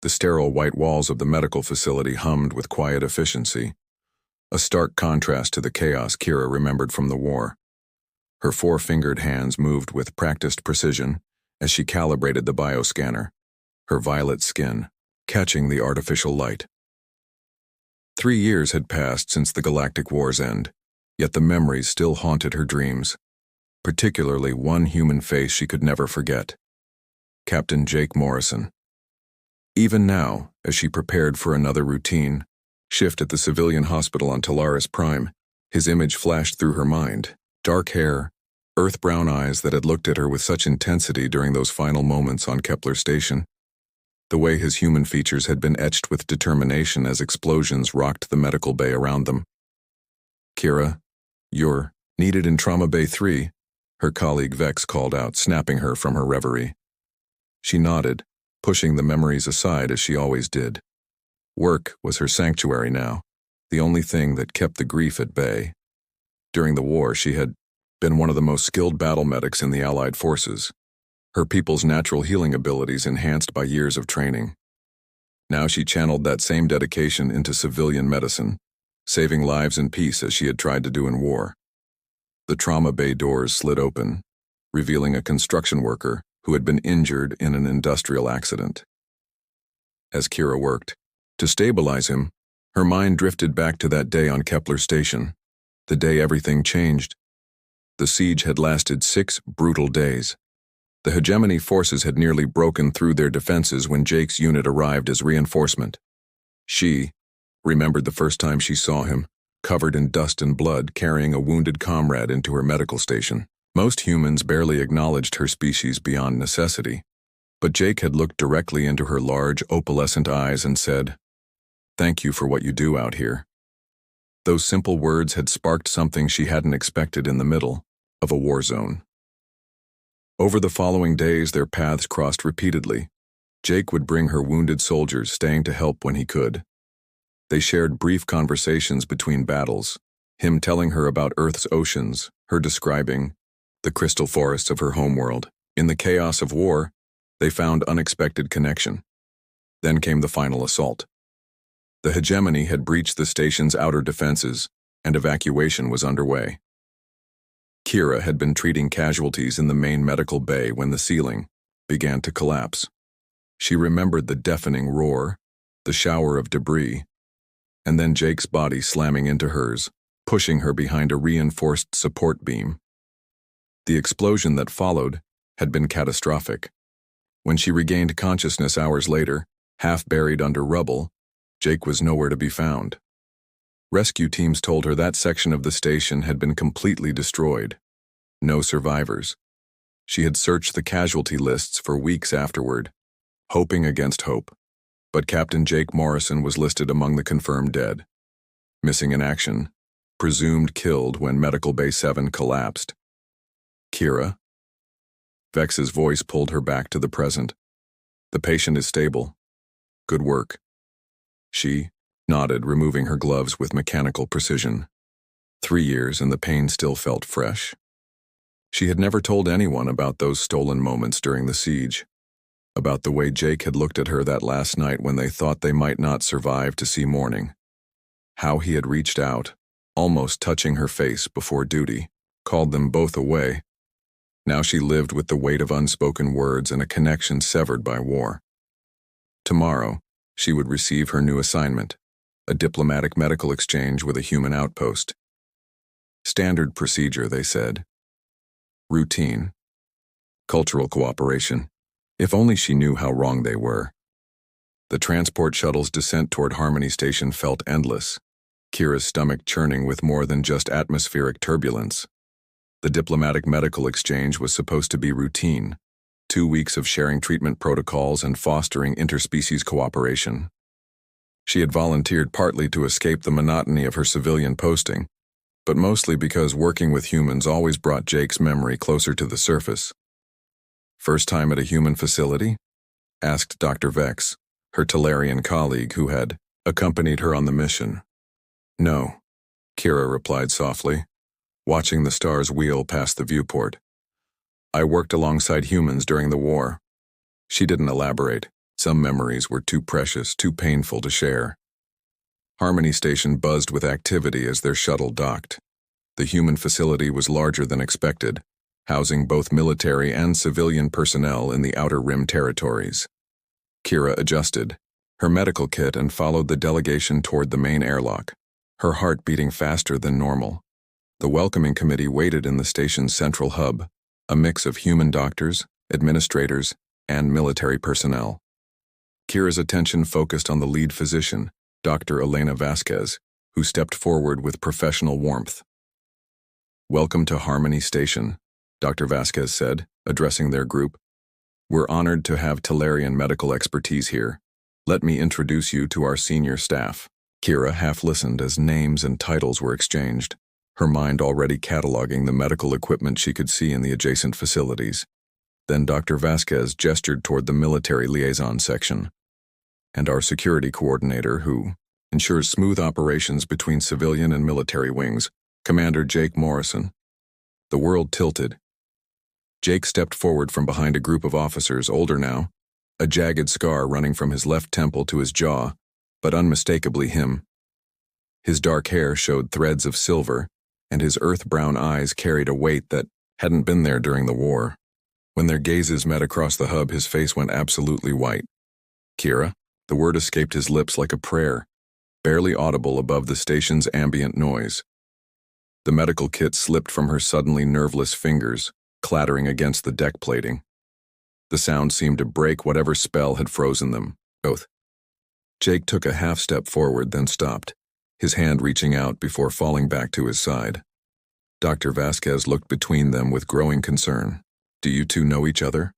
The sterile white walls of the medical facility hummed with quiet efficiency, a stark contrast to the chaos Kira remembered from the war. Her four-fingered hands moved with practiced precision as she calibrated the bioscanner, her violet skin catching the artificial light. 3 years had passed since the Galactic War's end, yet the memories still haunted her dreams, particularly one human face she could never forget: Captain Jake Morrison. Even now, as she prepared for another routine shift at the civilian hospital on Talaris Prime, his image flashed through her mind: dark hair, earth-brown eyes that had looked at her with such intensity during those final moments on Kepler Station. The way his human features had been etched with determination as explosions rocked the medical bay around them. "Kira, you're needed in Trauma Bay 3, her colleague Vex called out, snapping her from her reverie. She nodded, pushing the memories aside as she always did. Work was her sanctuary now, the only thing that kept the grief at bay. During the war, she had been one of the most skilled battle medics in the Allied forces, her people's natural healing abilities enhanced by years of training. Now she channeled that same dedication into civilian medicine, saving lives in peace as she had tried to do in war. The trauma bay doors slid open, revealing a construction worker who had been injured in an industrial accident. As Kira worked to stabilize him, her mind drifted back to that day on Kepler Station, the day everything changed. The siege had lasted 6 brutal days. The hegemony forces had nearly broken through their defenses when Jake's unit arrived as reinforcement. She remembered the first time she saw him, covered in dust and blood, carrying a wounded comrade into her medical station. Most humans barely acknowledged her species beyond necessity, but Jake had looked directly into her large, opalescent eyes and said, "Thank you for what you do out here." Those simple words had sparked something she hadn't expected in the middle of a war zone. Over the following days, their paths crossed repeatedly. Jake would bring her wounded soldiers, staying to help when he could. They shared brief conversations between battles, him telling her about Earth's oceans, her describing the crystal forests of her homeworld. In the chaos of war, they found unexpected connection. Then came the final assault. The hegemony had breached the station's outer defenses, and evacuation was underway. Kira had been treating casualties in the main medical bay when the ceiling began to collapse. She remembered the deafening roar, the shower of debris, and then Jake's body slamming into hers, pushing her behind a reinforced support beam. The explosion that followed had been catastrophic. When she regained consciousness hours later, half buried under rubble, Jake was nowhere to be found. Rescue teams told her that section of the station had been completely destroyed. No survivors. She had searched the casualty lists for weeks afterward, hoping against hope. But Captain Jake Morrison was listed among the confirmed dead. Missing in action, presumed killed when Medical Bay 7 collapsed. "Kira?" Vex's voice pulled her back to the present. "The patient is stable. Good work." She nodded, removing her gloves with mechanical precision. 3 years and the pain still felt fresh. She had never told anyone about those stolen moments during the siege, about the way Jake had looked at her that last night when they thought they might not survive to see morning. How he had reached out, almost touching her face before duty, called them both away. Now she lived with the weight of unspoken words and a connection severed by war. Tomorrow, she would receive her new assignment, a diplomatic medical exchange with a human outpost. Standard procedure, they said. Routine. Cultural cooperation. If only she knew how wrong they were. The transport shuttle's descent toward Harmony Station felt endless, Kira's stomach churning with more than just atmospheric turbulence. The diplomatic medical exchange was supposed to be routine, 2 weeks of sharing treatment protocols and fostering interspecies cooperation. She had volunteered partly to escape the monotony of her civilian posting, but mostly because working with humans always brought Jake's memory closer to the surface. "First time at a human facility?" asked Dr. Vex, her Talarian colleague who had accompanied her on the mission. "No," Kira replied softly, watching the stars wheel past the viewport. "I worked alongside humans during the war." She didn't elaborate, Some memories were too precious, too painful to share. Harmony Station buzzed with activity as their shuttle docked. The human facility was larger than expected, housing both military and civilian personnel in the Outer Rim territories. Kira adjusted her medical kit and followed the delegation toward the main airlock, her heart beating faster than normal. The welcoming committee waited in the station's central hub, a mix of human doctors, administrators, and military personnel. Kira's attention focused on the lead physician, Dr. Elena Vasquez, who stepped forward with professional warmth. "Welcome to Harmony Station," Dr. Vasquez said, addressing their group. "We're honored to have Tellarian medical expertise here. Let me introduce you to our senior staff." Kira half listened as names and titles were exchanged, her mind already cataloging the medical equipment she could see in the adjacent facilities. Then Dr. Vasquez gestured toward the military liaison section. "And our security coordinator, who ensures smooth operations between civilian and military wings, Commander Jake Morrison." The world tilted. Jake stepped forward from behind a group of officers, older now, a jagged scar running from his left temple to his jaw, but unmistakably him. His dark hair showed threads of silver, and his earth-brown eyes carried a weight that hadn't been there during the war. When their gazes met across the hub, his face went absolutely white. "Kira?" The word escaped his lips like a prayer, barely audible above the station's ambient noise. The medical kit slipped from her suddenly nerveless fingers, clattering against the deck plating. The sound seemed to break whatever spell had frozen them, both. Jake took a half-step forward, then stopped, his hand reaching out before falling back to his side. Dr. Vasquez looked between them with growing concern. "Do you two know each other?"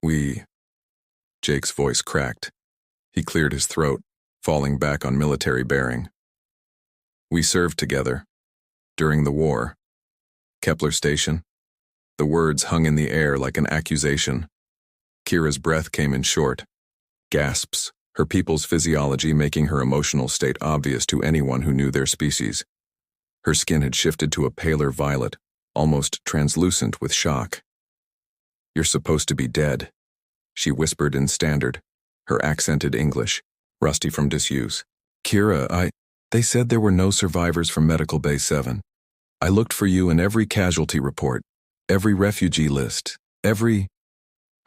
"We..." Jake's voice cracked. He cleared his throat, falling back on military bearing. "We served together. During the war. Kepler Station." The words hung in the air like an accusation. Kira's breath came in short. Gasps, her people's physiology making her emotional state obvious to anyone who knew their species. Her skin had shifted to a paler violet, almost translucent with shock. "You're supposed to be dead," she whispered in standard, her accented English, rusty from disuse. "Kira, They said there were no survivors from Medical Bay 7. I looked for you in every casualty report, every refugee list, every..."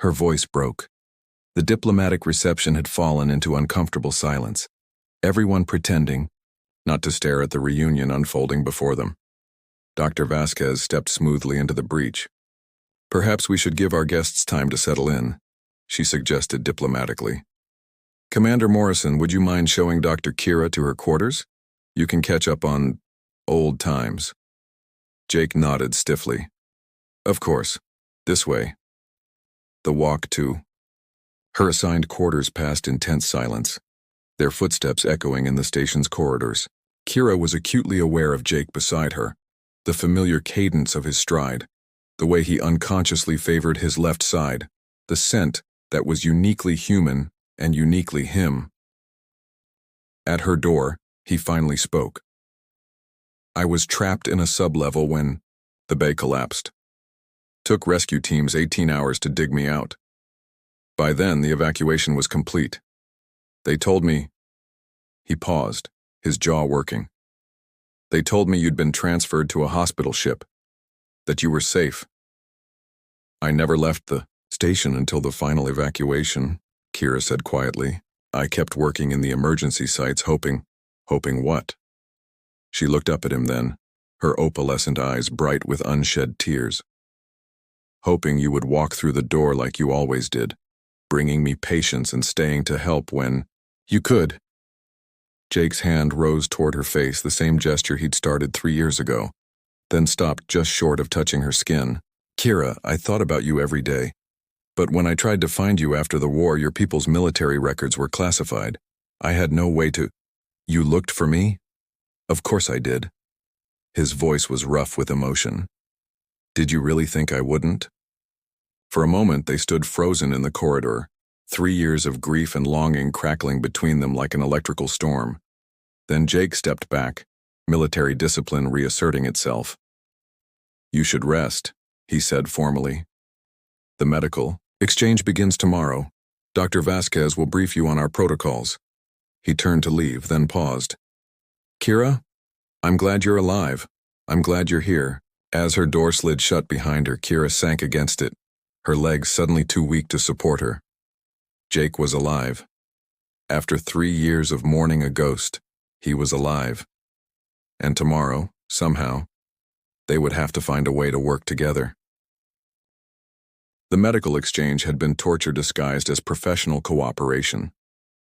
Her voice broke. The diplomatic reception had fallen into uncomfortable silence, everyone pretending not to stare at the reunion unfolding before them. Dr. Vasquez stepped smoothly into the breach. "Perhaps we should give our guests time to settle in," she suggested diplomatically. "Commander Morrison, would you mind showing Dr. Kira to her quarters? You can catch up on old times." Jake nodded stiffly. "Of course. This way." The walk to her assigned quarters passed in tense silence, their footsteps echoing in the station's corridors. Kira was acutely aware of Jake beside her, the familiar cadence of his stride, the way he unconsciously favored his left side, the scent that was uniquely human and uniquely him. At her door, he finally spoke. "I was trapped in a sublevel when the bay collapsed. Took rescue teams 18 hours to dig me out. By then, the evacuation was complete. They told me..." He paused, his jaw working. "They told me you'd been transferred to a hospital ship, that you were safe. I never left the station until the final evacuation," Kira said quietly. "I kept working in the emergency sites hoping what?" She looked up at him then, her opalescent eyes bright with unshed tears. "Hoping you would walk through the door like you always did, bringing me patience and staying to help when you could." Jake's hand rose toward her face, the same gesture he'd started 3 years ago, then stopped just short of touching her skin. "Kira, I thought about you every day. But when I tried to find you after the war, your people's military records were classified. I had no way to..." "You looked for me?" "Of course I did." His voice was rough with emotion. "Did you really think I wouldn't?" For a moment they stood frozen in the corridor, 3 years of grief and longing crackling between them like an electrical storm. Then Jake stepped back, military discipline reasserting itself. "You should rest," he said formally. "The medical exchange begins tomorrow. Dr. Vasquez will brief you on our protocols." He turned to leave, then paused. "Kira, I'm glad you're alive. I'm glad you're here." As her door slid shut behind her, Kira sank against it, her legs suddenly too weak to support her. Jake was alive. After 3 years of mourning a ghost, he was alive. And tomorrow, somehow, they would have to find a way to work together. The medical exchange had been torture disguised as professional cooperation.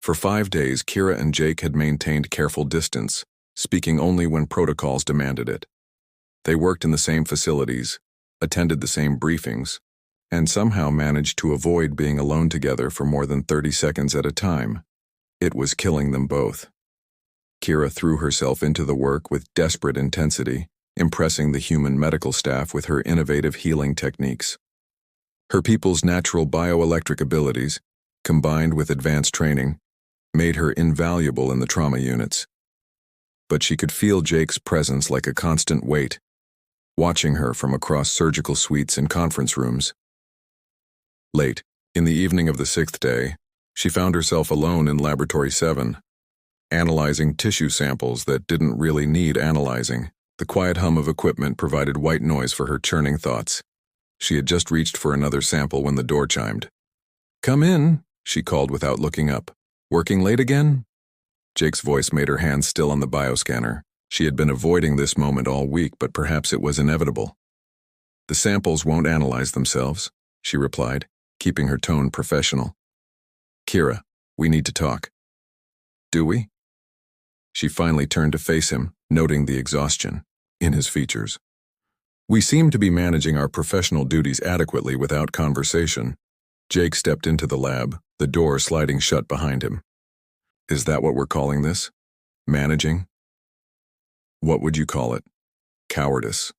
For 5 days, Kira and Jake had maintained careful distance, speaking only when protocols demanded it. They worked in the same facilities, attended the same briefings, and somehow managed to avoid being alone together for more than 30 seconds at a time. It was killing them both. Kira threw herself into the work with desperate intensity, impressing the human medical staff with her innovative healing techniques. Her people's natural bioelectric abilities, combined with advanced training, made her invaluable in the trauma units. But she could feel Jake's presence like a constant weight, watching her from across surgical suites and conference rooms. Late, in the evening of the 6th day, she found herself alone in Laboratory 7, analyzing tissue samples that didn't really need analyzing. The quiet hum of equipment provided white noise for her churning thoughts. She had just reached for another sample when the door chimed. "Come in," she called without looking up. "Working late again?" Jake's voice made her hands still on the bioscanner. She had been avoiding this moment all week, but perhaps it was inevitable. "The samples won't analyze themselves," she replied, keeping her tone professional. "Kira, we need to talk." "Do we?" She finally turned to face him, noting the exhaustion in his features. "We seem to be managing our professional duties adequately without conversation." Jake stepped into the lab, the door sliding shut behind him. "Is that what we're calling this? Managing? What would you call it? Cowardice."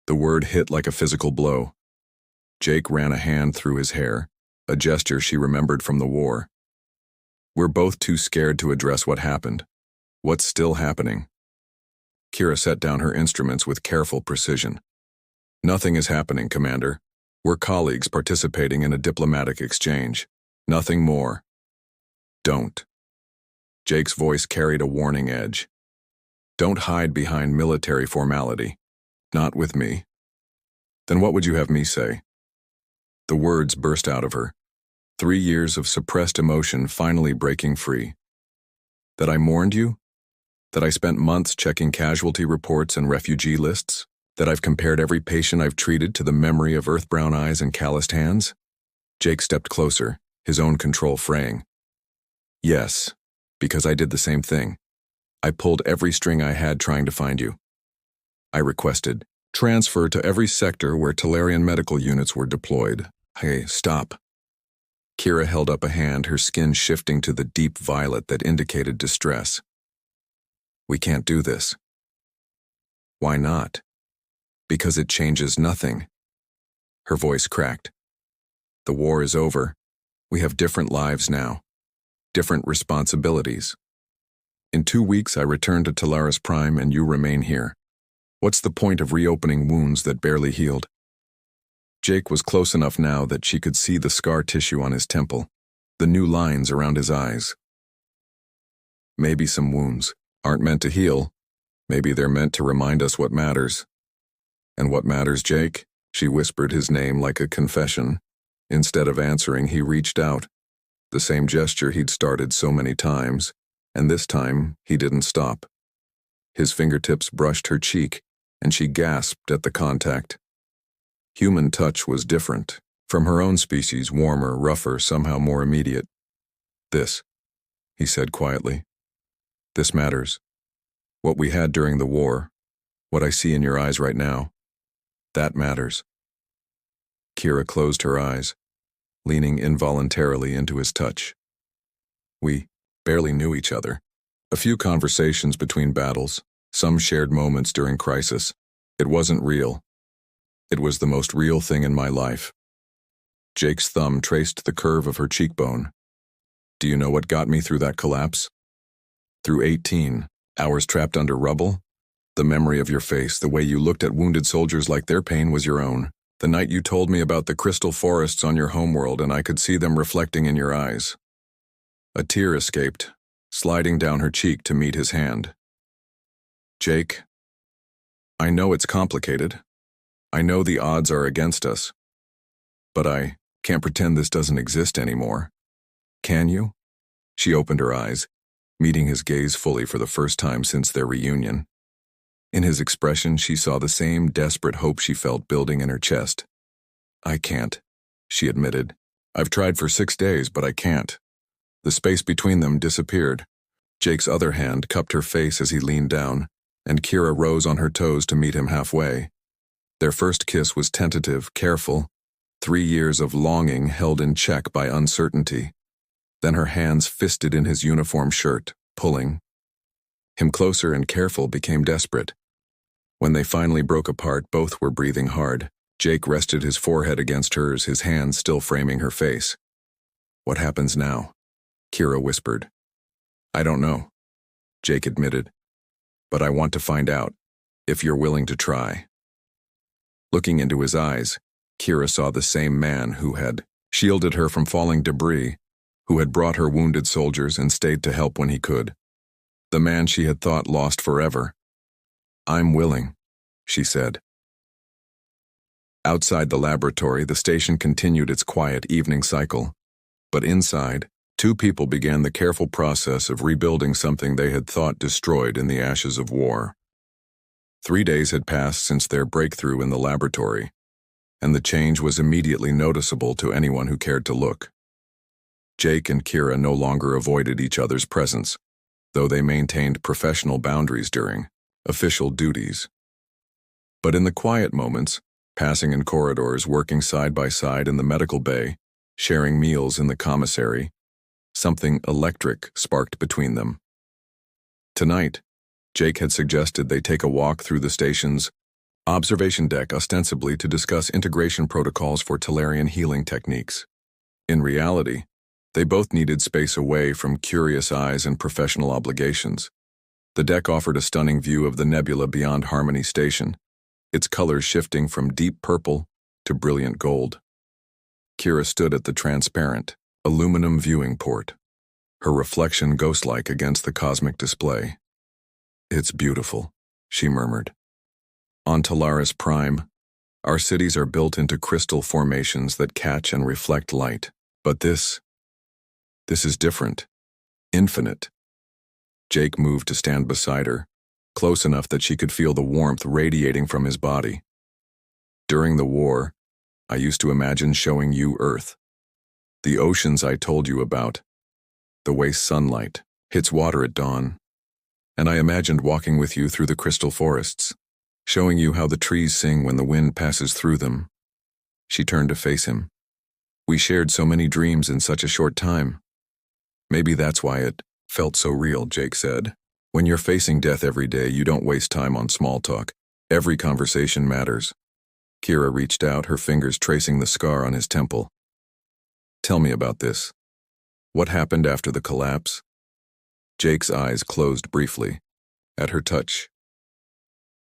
The word hit like a physical blow. Jake ran a hand through his hair, a gesture she remembered from the war. "We're both too scared to address what happened. What's still happening?" Kira set down her instruments with careful precision. "Nothing is happening, Commander. We're colleagues participating in a diplomatic exchange. Nothing more." "Don't." Jake's voice carried a warning edge. "Don't hide behind military formality. Not with me." "Then what would you have me say?" The words burst out of her, 3 years of suppressed emotion finally breaking free. "That I mourned you? That I spent months checking casualty reports and refugee lists? That I've compared every patient I've treated to the memory of earth-brown eyes and calloused hands?" Jake stepped closer, his own control fraying. "Yes, because I did the same thing. I pulled every string I had trying to find you. I requested transfer to every sector where Talarian medical units were deployed." "Hey, stop." Kira held up a hand, her skin shifting to the deep violet that indicated distress. "We can't do this." "Why not?" "Because it changes nothing." Her voice cracked. "The war is over. We have different lives now. Different responsibilities. In 2 weeks I return to Talaris Prime and you remain here. What's the point of reopening wounds that barely healed?" Jake was close enough now that she could see the scar tissue on his temple, the new lines around his eyes. "Maybe some wounds aren't meant to heal. Maybe they're meant to remind us what matters." "And what matters, Jake?" She whispered his name like a confession. Instead of answering, he reached out, the same gesture he'd started so many times, and this time he didn't stop. His fingertips brushed her cheek, and she gasped at the contact. Human touch was different, from her own species, warmer, rougher, somehow more immediate. "This," he said quietly. "This matters. What we had during the war, what I see in your eyes right now, that matters." Kira closed her eyes, leaning involuntarily into his touch. We barely knew each other. A few conversations between battles, some shared moments during crisis. It wasn't real. It was the most real thing in my life. Jake's thumb traced the curve of her cheekbone. "Do you know what got me through that collapse? Through 18 hours trapped under rubble? The memory of your face, the way you looked at wounded soldiers like their pain was your own. The night you told me about the crystal forests on your homeworld and I could see them reflecting in your eyes. A tear escaped, sliding down her cheek to meet his hand. Jake, I know it's complicated. I know the odds are against us. But I can't pretend this doesn't exist anymore. Can you? She opened her eyes, meeting his gaze fully for the first time since their reunion. In his expression, she saw the same desperate hope she felt building in her chest. I can't, she admitted. I've tried for 6 days, but I can't. The space between them disappeared. Jake's other hand cupped her face as he leaned down, and Kira rose on her toes to meet him halfway. Their first kiss was tentative, careful, 3 years of longing held in check by uncertainty. Then her hands fisted in his uniform shirt, pulling. Him closer and careful became desperate. When they finally broke apart, both were breathing hard. Jake rested his forehead against hers, his hands still framing her face. What happens now? Kira whispered. I don't know, Jake admitted. But I want to find out, if you're willing to try. Looking into his eyes, Kira saw the same man who had shielded her from falling debris, who had brought her wounded soldiers and stayed to help when he could. The man she had thought lost forever. I'm willing, she said. Outside the laboratory, the station continued its quiet evening cycle. But inside, 2 people began the careful process of rebuilding something they had thought destroyed in the ashes of war. 3 days had passed since their breakthrough in the laboratory, and the change was immediately noticeable to anyone who cared to look. Jake and Kira no longer avoided each other's presence, though they maintained professional boundaries during official duties. But in the quiet moments, passing in corridors, working side by side in the medical bay, sharing meals in the commissary, something electric sparked between them. Tonight, Jake had suggested they take a walk through the station's observation deck ostensibly to discuss integration protocols for Tellarian healing techniques. In reality, they both needed space away from curious eyes and professional obligations. The deck offered a stunning view of the nebula beyond Harmony Station, its colors shifting from deep purple to brilliant gold. Kira stood at the transparent, aluminum viewing port, her reflection ghost-like against the cosmic display. It's beautiful, she murmured. On Talaris Prime, our cities are built into crystal formations that catch and reflect light. But this is different, infinite. Jake moved to stand beside her, close enough that she could feel the warmth radiating from his body. During the war, I used to imagine showing you Earth. The oceans I told you about, the way sunlight hits water at dawn. And I imagined walking with you through the crystal forests, showing you how the trees sing when the wind passes through them. She turned to face him. We shared so many dreams in such a short time. Maybe that's why it felt so real, Jake said. When you're facing death every day, you don't waste time on small talk. Every conversation matters. Kira reached out, her fingers tracing the scar on his temple. Tell me about this. What happened after the collapse? Jake's eyes closed briefly, at her touch.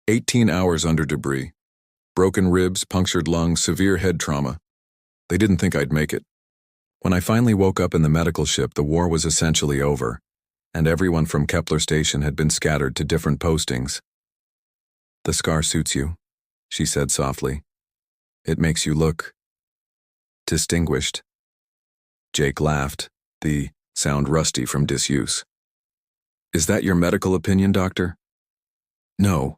18 hours under debris. Broken ribs, punctured lungs, severe head trauma. They didn't think I'd make it. When I finally woke up in the medical ship, the war was essentially over, and everyone from Kepler Station had been scattered to different postings. The scar suits you, she said softly. It makes you look distinguished. Jake laughed, the sound rusty from disuse. Is that your medical opinion, doctor? No,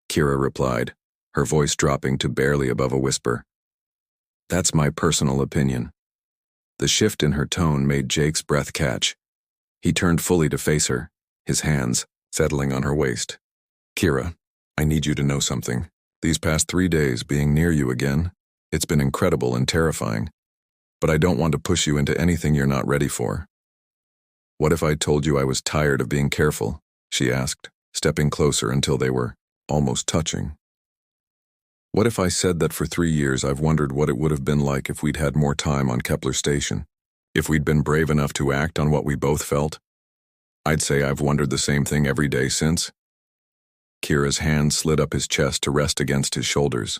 Kira replied, her voice dropping to barely above a whisper. That's my personal opinion. The shift in her tone made Jake's breath catch. He turned fully to face her, his hands settling on her waist. Kira, I need you to know something. These past 3 days being near you again, it's been incredible and terrifying. But I don't want to push you into anything you're not ready for. What if I told you I was tired of being careful? She asked, stepping closer until they were almost touching. What if I said that for 3 years I've wondered what it would have been like if we'd had more time on Kepler Station? If we'd been brave enough to act on what we both felt? I'd say I've wondered the same thing every day since. Kira's hand slid up his chest to rest against his shoulders.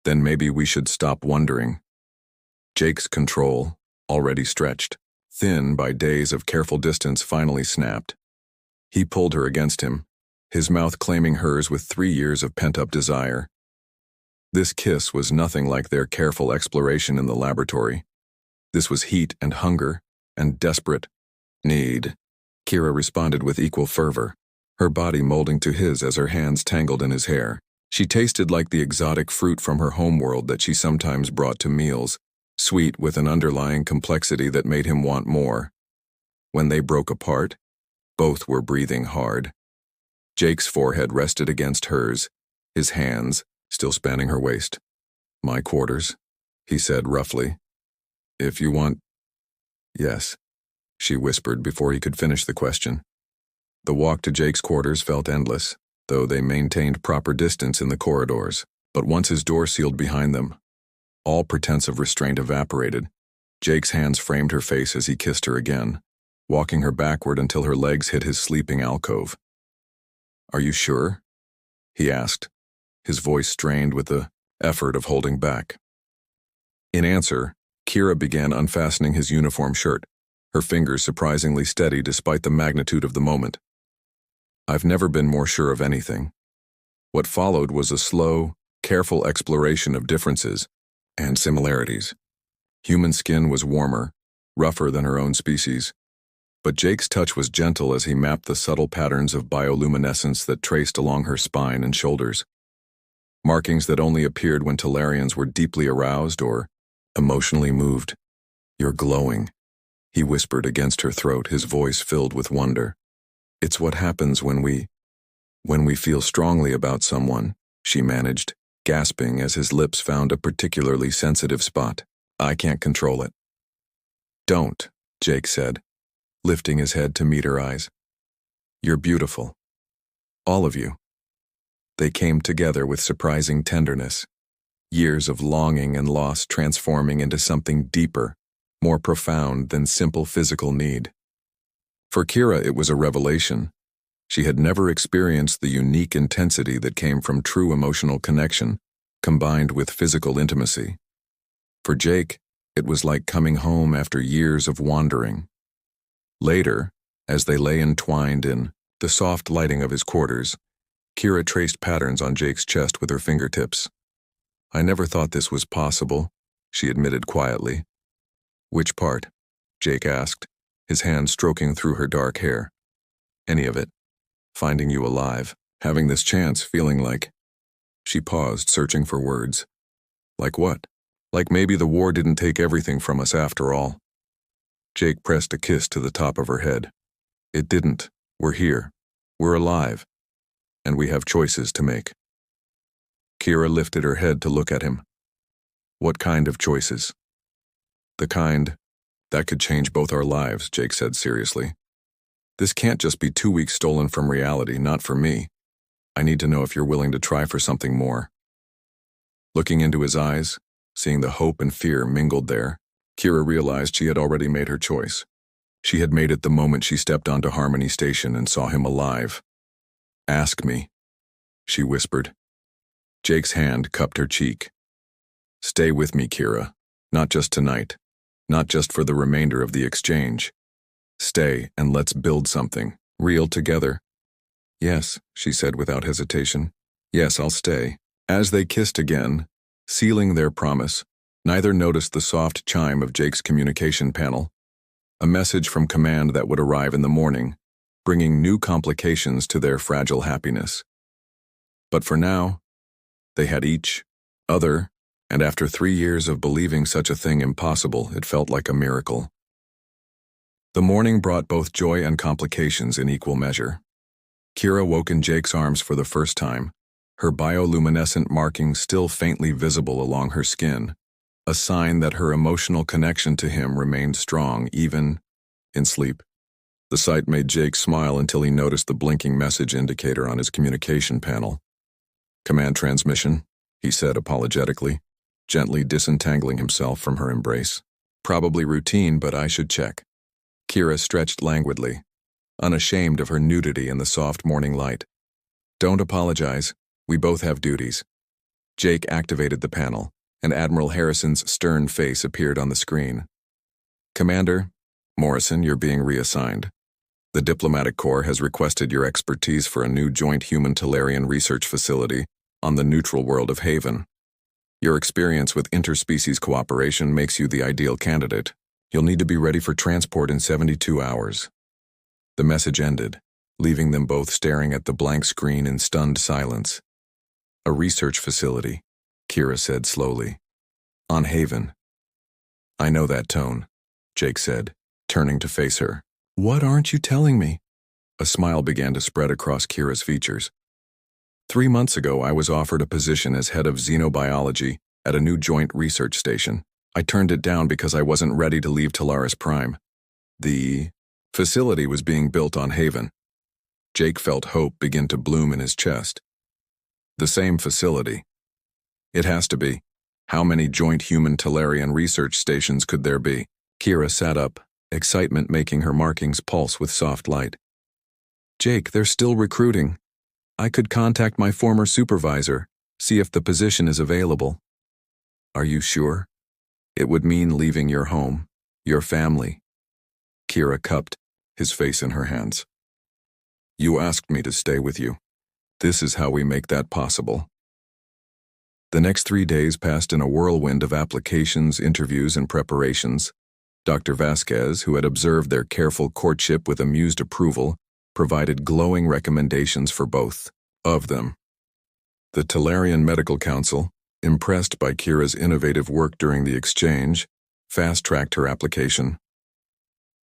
Then maybe we should stop wondering. Jake's control, already stretched, thin by days of careful distance, finally snapped. He pulled her against him, his mouth claiming hers with 3 years of pent-up desire. This kiss was nothing like their careful exploration in the laboratory. This was heat and hunger and desperate need. Kira responded with equal fervor, her body molding to his as her hands tangled in his hair. She tasted like the exotic fruit from her homeworld that she sometimes brought to meals, sweet with an underlying complexity that made him want more. When they broke apart, both were breathing hard. Jake's forehead rested against hers, his hands still spanning her waist. "My quarters," he said roughly. "If you want—" "Yes," she whispered before he could finish the question. The walk to Jake's quarters felt endless, though they maintained proper distance in the corridors. But once his door sealed behind them, all pretense of restraint evaporated. Jake's hands framed her face as he kissed her again, walking her backward until her legs hit his sleeping alcove. "Are you sure?" he asked, his voice strained with the effort of holding back. In answer, Kira began unfastening his uniform shirt, her fingers surprisingly steady despite the magnitude of the moment. "I've never been more sure of anything." What followed was a slow, careful exploration of differences and similarities. Human skin was warmer, rougher than her own species, but Jake's touch was gentle as he mapped the subtle patterns of bioluminescence that traced along her spine and shoulders. Markings that only appeared when Talarians were deeply aroused or emotionally moved. "You're glowing," he whispered against her throat, his voice filled with wonder. "It's what happens when we feel strongly about someone," she managed, gasping as his lips found a particularly sensitive spot. "I can't control it." "Don't," Jake said, lifting his head to meet her eyes. "You're beautiful. All of you." They came together with surprising tenderness, years of longing and loss transforming into something deeper, more profound than simple physical need. For Kira, it was a revelation. She had never experienced the unique intensity that came from true emotional connection, combined with physical intimacy. For Jake, it was like coming home after years of wandering. Later, as they lay entwined in the soft lighting of his quarters, Kira traced patterns on Jake's chest with her fingertips. "I never thought this was possible," she admitted quietly. "Which part?" Jake asked, his hand stroking through her dark hair. "Any of it. Finding you alive, having this chance, feeling like—" She paused, searching for words. "Like what?" "Like maybe the war didn't take everything from us after all." Jake pressed a kiss to the top of her head. "It didn't. We're here. We're alive. And we have choices to make." Kira lifted her head to look at him. "What kind of choices?" "The kind that could change both our lives," Jake said seriously. "This can't just be 2 weeks stolen from reality, not for me. I need to know if you're willing to try for something more." Looking into his eyes, seeing the hope and fear mingled there, Kira realized she had already made her choice. She had made it the moment she stepped onto Harmony Station and saw him alive. "Ask me," she whispered. Jake's hand cupped her cheek. "Stay with me, Kira. Not just tonight. Not just for the remainder of the exchange. Stay and let's build something real together." "Yes," she said without hesitation. "Yes, I'll stay." As they kissed again, sealing their promise, neither noticed the soft chime of Jake's communication panel, a message from command that would arrive in the morning, bringing new complications to their fragile happiness. But for now, they had each other, and after 3 years of believing such a thing impossible, it felt like a miracle. The morning brought both joy and complications in equal measure. Kira woke in Jake's arms for the first time, her bioluminescent markings still faintly visible along her skin, a sign that her emotional connection to him remained strong even in sleep. The sight made Jake smile until he noticed the blinking message indicator on his communication panel. "Command transmission," he said apologetically, gently disentangling himself from her embrace. "Probably routine, but I should check." Kira stretched languidly, unashamed of her nudity in the soft morning light. "Don't apologize. We both have duties." Jake activated the panel, and Admiral Harrison's stern face appeared on the screen. Commander Morrison, you're being reassigned. The Diplomatic Corps has requested your expertise for a new joint human-Talarian research facility on the neutral world of Haven. Your experience with interspecies cooperation makes you the ideal candidate. You'll need to be ready for transport in 72 hours. The message ended, leaving them both staring at the blank screen in stunned silence. A research facility, Kira said slowly. On Haven. I know that tone, Jake said, turning to face her. What aren't you telling me? A smile began to spread across Kira's features. 3 months ago, I was offered a position as head of xenobiology at a new joint research station. I turned it down because I wasn't ready to leave Talaris Prime. The facility was being built on Haven. Jake felt hope begin to bloom in his chest. The same facility. It has to be. How many joint human-Talarian research stations could there be? Kira sat up, excitement making her markings pulse with soft light. Jake, they're still recruiting. I could contact my former supervisor, see if the position is available. Are you sure? It would mean leaving your home, your family. Kira cupped, his face in her hands. You asked me to stay with you. This is how we make that possible. The next 3 days passed in a whirlwind of applications, interviews, and preparations. Dr. Vasquez, who had observed their careful courtship with amused approval, provided glowing recommendations for both of them. The Talarian Medical Council, impressed by Kira's innovative work during the exchange, fast-tracked her application.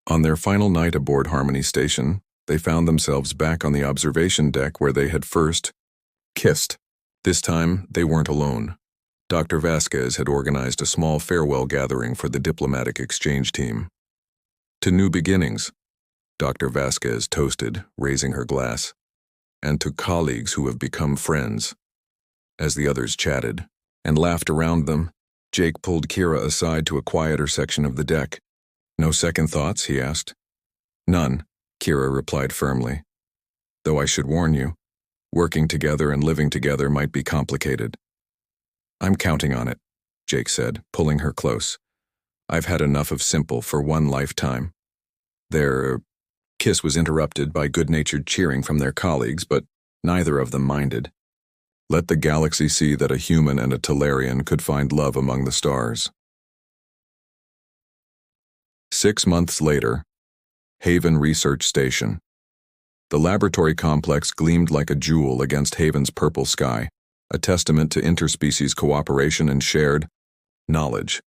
On their final night aboard Harmony Station, they found themselves back on the observation deck where they had first kissed. This time, they weren't alone. Dr. Vasquez had organized a small farewell gathering for the diplomatic exchange team. To new beginnings, Dr. Vasquez toasted, raising her glass, and to colleagues who have become friends. As the others chatted and laughed around them, Jake pulled Kira aside to a quieter section of the deck. No second thoughts, he asked. None, Kira replied firmly. Though I should warn you, working together and living together might be complicated. I'm counting on it, Jake said, pulling her close. I've had enough of simple for one lifetime. Their kiss was interrupted by good-natured cheering from their colleagues, but neither of them minded. Let the galaxy see that a human and a Talarian could find love among the stars. 6 months later, Haven Research Station. The laboratory complex gleamed like a jewel against Haven's purple sky, a testament to interspecies cooperation and shared knowledge.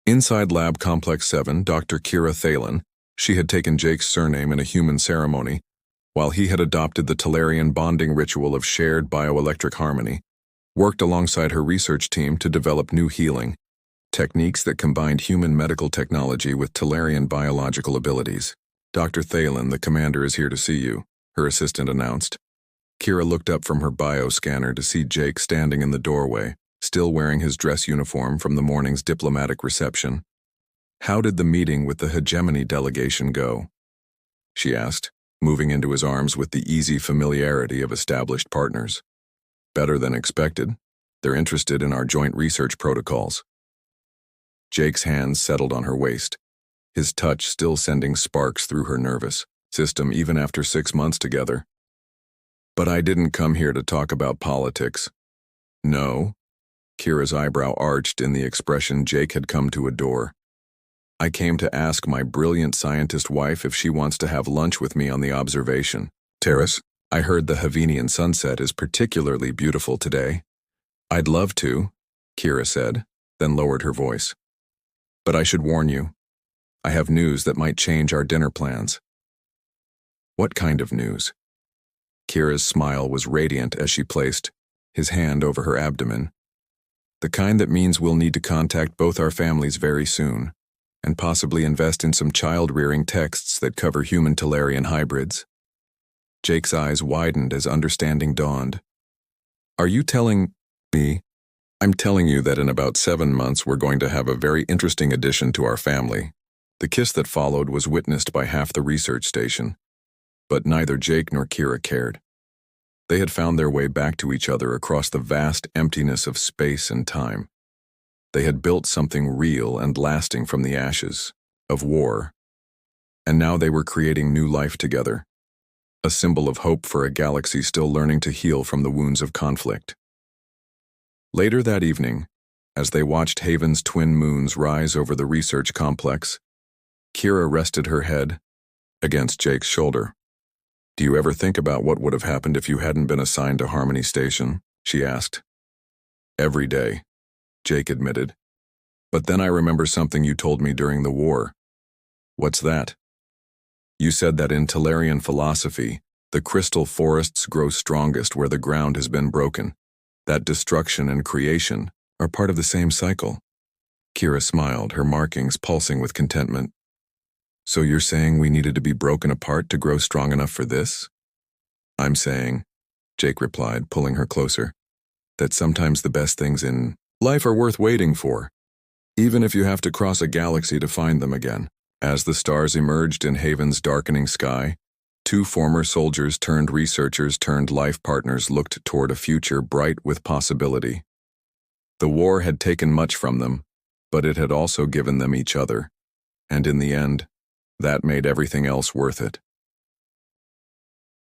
Inside Lab Complex 7, Dr. Kira Thalen, she had taken Jake's surname in a human ceremony, while he had adopted the Talarian bonding ritual of shared bioelectric harmony, worked alongside her research team to develop new healing techniques that combined human medical technology with Talarian biological abilities. Dr. Thalen, the commander is here to see you, her assistant announced. Kira looked up from her bioscanner to see Jake standing in the doorway, still wearing his dress uniform from the morning's diplomatic reception. How did the meeting with the hegemony delegation go? She asked, moving into his arms with the easy familiarity of established partners. Better than expected. They're interested in our joint research protocols. Jake's hands settled on her waist, his touch still sending sparks through her nervous system even after 6 months together. But I didn't come here to talk about politics. No? Kira's eyebrow arched in the expression Jake had come to adore. I came to ask my brilliant scientist wife if she wants to have lunch with me on the observation terrace. I heard the Havenian sunset is particularly beautiful today. I'd love to, Kira said, then lowered her voice. But I should warn you. I have news that might change our dinner plans. What kind of news? Kira's smile was radiant as she placed his hand over her abdomen. The kind that means we'll need to contact both our families very soon, and possibly invest in some child-rearing texts that cover human-Talarian hybrids. Jake's eyes widened as understanding dawned. Are you telling me? I'm telling you that in about 7 months we're going to have a very interesting addition to our family. The kiss that followed was witnessed by half the research station, but neither Jake nor Kira cared. They had found their way back to each other across the vast emptiness of space and time. They had built something real and lasting from the ashes of war, and now they were creating new life together, a symbol of hope for a galaxy still learning to heal from the wounds of conflict. Later that evening, as they watched Haven's twin moons rise over the research complex, Kira rested her head against Jake's shoulder. "Do you ever think about what would have happened if you hadn't been assigned to Harmony Station?" she asked. "Every day," Jake admitted. "But then I remember something you told me during the war." "What's that?" "You said that in Tellarian philosophy, the crystal forests grow strongest where the ground has been broken, that destruction and creation are part of the same cycle." Kira smiled, her markings pulsing with contentment. "So you're saying we needed to be broken apart to grow strong enough for this?" "I'm saying," Jake replied, pulling her closer, "that sometimes the best things in life are worth waiting for, even if you have to cross a galaxy to find them again." As the stars emerged in Haven's darkening sky, two former soldiers turned researchers turned life partners looked toward a future bright with possibility. The war had taken much from them, but it had also given them each other, and in the end, that made everything else worth it.